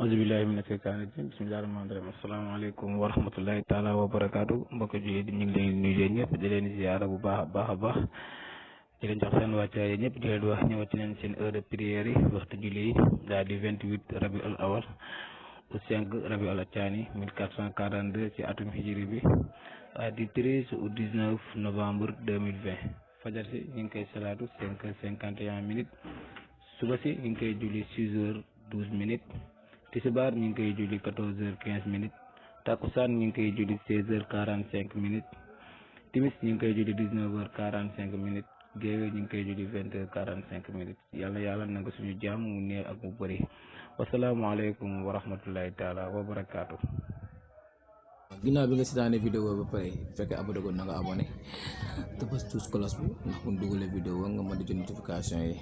auzubillahi mina shaytaani rajiim bismillahi rahmaani rahiim asalaamaaleykum wa rahmatullahi taala wa barakaatu mbokk ji ñu ngi leen di nuyu ñëpp di leen ziyaara bu baax a baax di leen jox seen wàccaay ñëpp di leen wax ñëwati leen seen heure de prière yi waxtu julli yi daal di 28 rabiul awal au 5 rabiul athani 1442 ci atum hijri bi di 13 au 19 novembre 2020 fajar si ñu ngi koy salaatu 5h51 minutes suba si ñu ngi koy julli 6h12 minutes tisbaar ñu ngi koy julli 14h15 minutes takkusaan ñu ngi koy julli 16h45 minutes timis ñu ngi koy julli 19h45 minutes géewe ñu ngi koy julli 20h45 minutes yàlla na nga suñu jàmm mu néew ak mu bëri wasalaamualeykum wa rahmatullahi taala wa barakaatu. ginnaaw bi nga seetaanee vidéo ba pare fekkee abonné ko na nga abonné te bës tous cloche bi ndax bu ñu dugalee vidéo nga mën di jot notification yi.